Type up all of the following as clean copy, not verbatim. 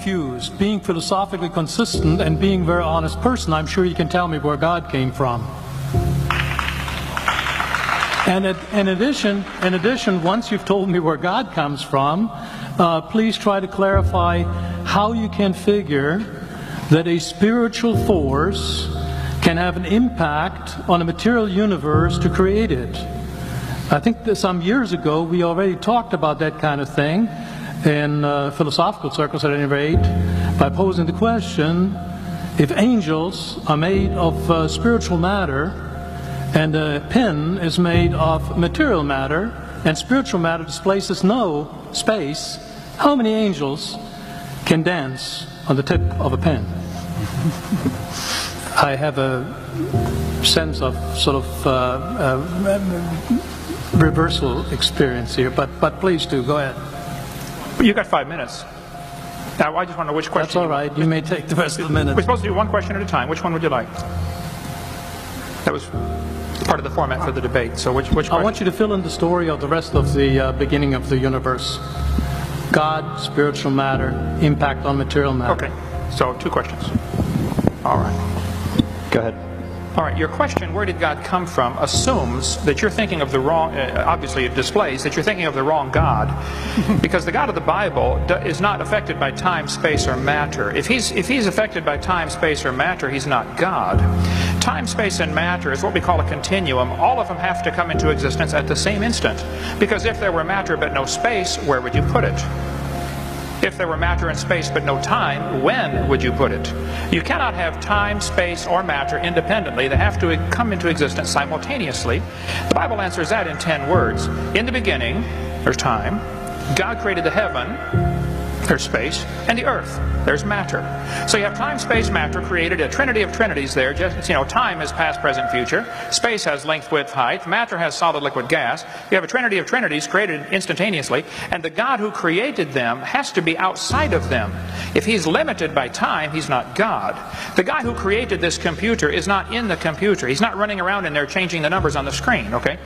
confused. Being philosophically consistent and being a very honest person, I'm sure you can tell me where God came from. And in addition, once you've told me where God comes from, please try to clarify how you can figure that a spiritual force can have an impact on a material universe to create it. I think that some years ago we already talked about that kind of thing in philosophical circles at any rate, by posing the question, if angels are made of spiritual matter and a pin is made of material matter and spiritual matter displaces no space, how many angels can dance on the tip of a pen? I have a sense of sort of reversal experience here, but please do, go ahead. You got 5 minutes. Now, I just want to know which question. That's all right. You may take the rest of the minute. We're supposed to do one question at a time. Which one would you like? That was part of the format for the debate. So which question? I want you to fill in the story of the rest of the beginning of the universe. God, spiritual matter, impact on material matter. Okay. So 2 questions. All right. Go ahead. All right, your question, where did God come from, assumes that you're thinking of the wrong, obviously it displays that you're thinking of the wrong God, because the God of the Bible is not affected by time, space, or matter. If he's affected by time, space, or matter, he's not God. Time, space, and matter is what we call a continuum. All of them have to come into existence at the same instant, because if there were matter but no space, where would you put it? If there were matter and space but no time, when would you put it? You cannot have time, space, or matter independently. They have to come into existence simultaneously. The Bible answers that in 10 words. In the beginning, there's time. God created the heaven, there's space, and the earth, there's matter. So you have time, space, matter created, a trinity of trinities there. Just, time is past, present, future. Space has length, width, height. Matter has solid, liquid, gas. You have a trinity of trinities created instantaneously, and the God who created them has to be outside of them. If he's limited by time, he's not God. The guy who created this computer is not in the computer. He's not running around in there changing the numbers on the screen, okay?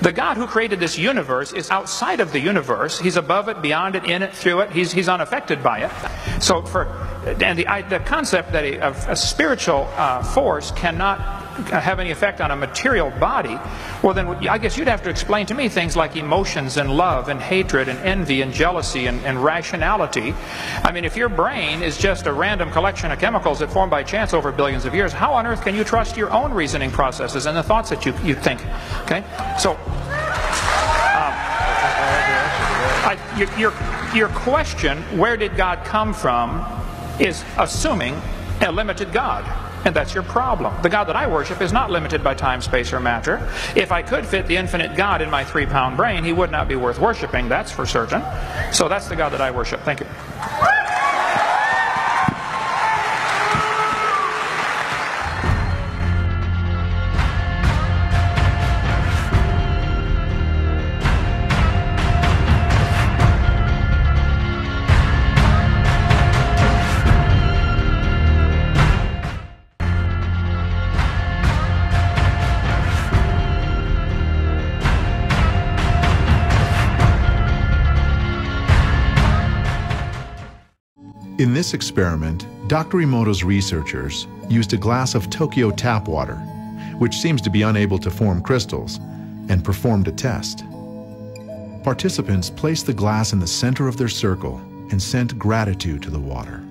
The God who created this universe is outside of the universe. He's above it, beyond it, in it, through it. He's unaffected by it. So the concept that a spiritual force cannot have any effect on a material body, well then I guess you'd have to explain to me things like emotions and love and hatred and envy and jealousy and rationality. I mean, if your brain is just a random collection of chemicals that form by chance over billions of years, how on earth can you trust your own reasoning processes and the thoughts that you think? Okay, so your question, where did God come from, is assuming a limited God. And that's your problem. The God that I worship is not limited by time, space, or matter. If I could fit the infinite God in my 3-pound brain, he would not be worth worshiping, that's for certain. So that's the God that I worship. Thank you. In this experiment, Dr. Emoto's researchers used a glass of Tokyo tap water, which seems to be unable to form crystals, and performed a test. Participants placed the glass in the center of their circle and sent gratitude to the water.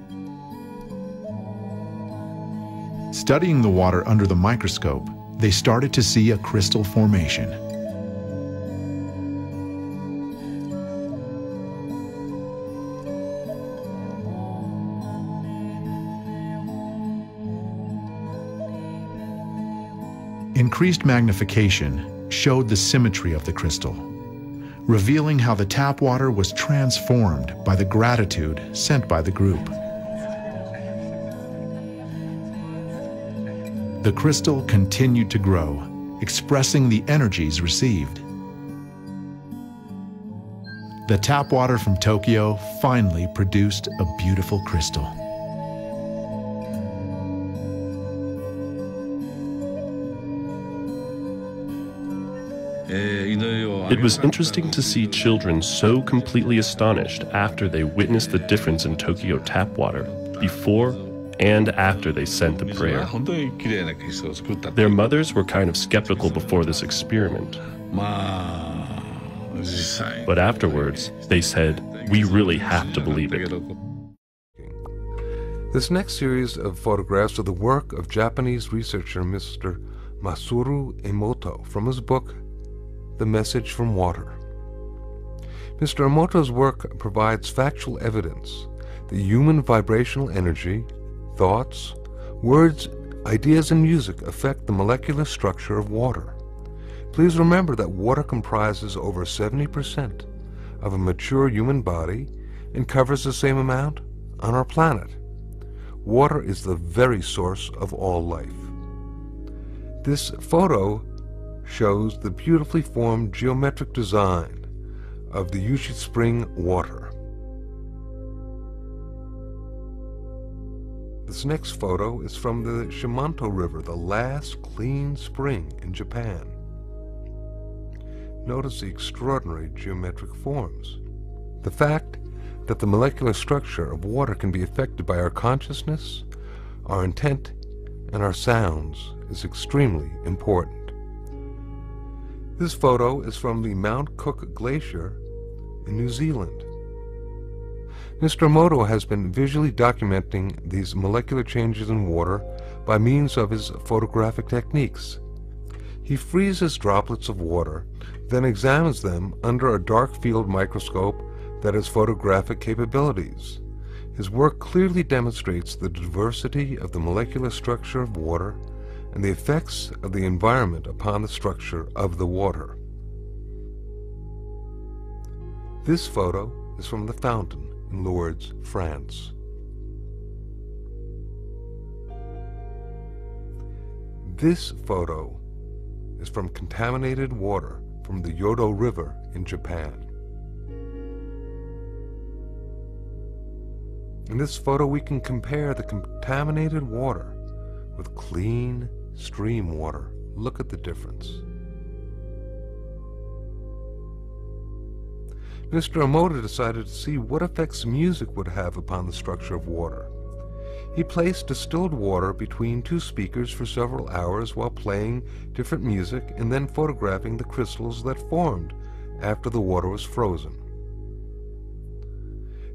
Studying the water under the microscope, they started to see a crystal formation. Increased magnification showed the symmetry of the crystal, revealing how the tap water was transformed by the gratitude sent by the group. The crystal continued to grow, expressing the energies received. The tap water from Tokyo finally produced a beautiful crystal. It was interesting to see children so completely astonished after they witnessed the difference in Tokyo tap water, before and after they sent the prayer. Their mothers were kind of skeptical before this experiment. But afterwards, they said, "We really have to believe it." This next series of photographs are the work of Japanese researcher Mr. Masaru Emoto from his book, The Message from Water. Mr. Emoto's work provides factual evidence that human vibrational energy, thoughts, words, ideas, and music affect the molecular structure of water. Please remember that water comprises over 70% of a mature human body and covers the same amount on our planet. Water is the very source of all life. This photo shows the beautifully formed geometric design of the Yushi Spring water. This next photo is from the Shimanto River, the last clean spring in Japan. Notice the extraordinary geometric forms. The fact that the molecular structure of water can be affected by our consciousness, our intent, and our sounds is extremely important. This photo is from the Mount Cook Glacier in New Zealand. Mr. Emoto has been visually documenting these molecular changes in water by means of his photographic techniques. He freezes droplets of water, then examines them under a dark field microscope that has photographic capabilities. His work clearly demonstrates the diversity of the molecular structure of water and the effects of the environment upon the structure of the water. This photo is from the fountain in Lourdes, France. This photo is from contaminated water from the Yodo River in Japan. In this photo, we can compare the contaminated water with clean stream water. Look at the difference. Mr. Emoto decided to see what effects music would have upon the structure of water. He placed distilled water between two speakers for several hours while playing different music and then photographing the crystals that formed after the water was frozen.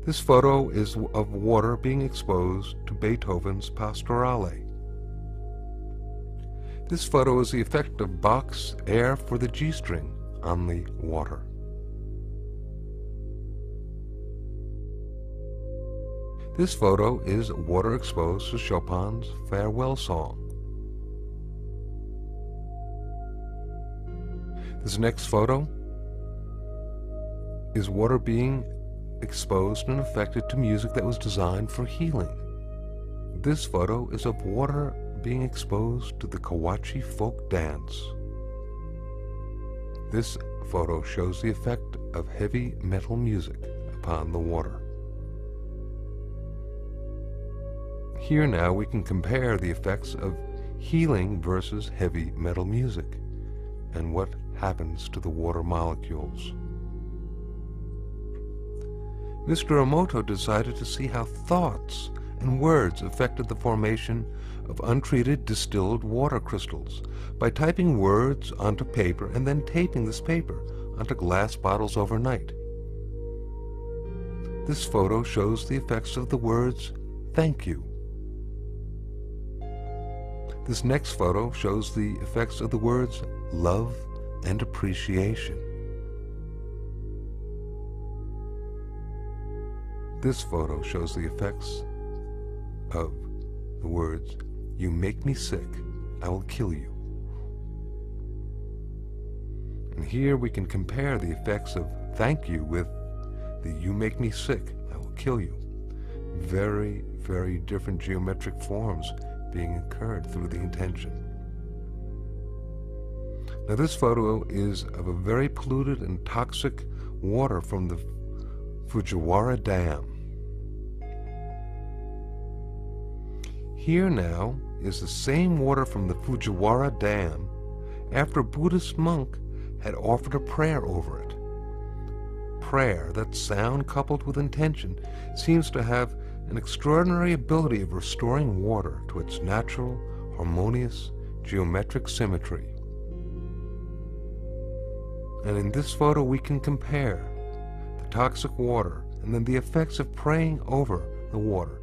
This photo is of water being exposed to Beethoven's Pastorale. This photo is the effect of Bach's Air for the G string on the water. This photo is water exposed to Chopin's Farewell Song. This next photo is water being exposed and affected to music that was designed for healing. This photo is of water being exposed to the Kawachi folk dance. This photo shows the effect of heavy metal music upon the water. Here now we can compare the effects of healing versus heavy metal music and what happens to the water molecules. Mr. Emoto decided to see how thoughts and words affected the formation of untreated distilled water crystals by typing words onto paper and then taping this paper onto glass bottles overnight. This photo shows the effects of the words, "Thank you." This next photo shows the effects of the words, "Love and Appreciation." This photo shows the effects of the words, "You make me sick, I will kill you." And here we can compare the effects of "thank you" with the "you make me sick, I will kill you." Very, very different geometric forms being occurred through the intention. Now this photo is of a very polluted and toxic water from the Fujiwara Dam. Here now is the same water from the Fujiwara Dam after a Buddhist monk had offered a prayer over it. Prayer, that sound coupled with intention, seems to have an extraordinary ability of restoring water to its natural, harmonious, geometric symmetry. And in this photo we can compare the toxic water and then the effects of praying over the water.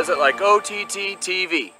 Does it like OTT TV.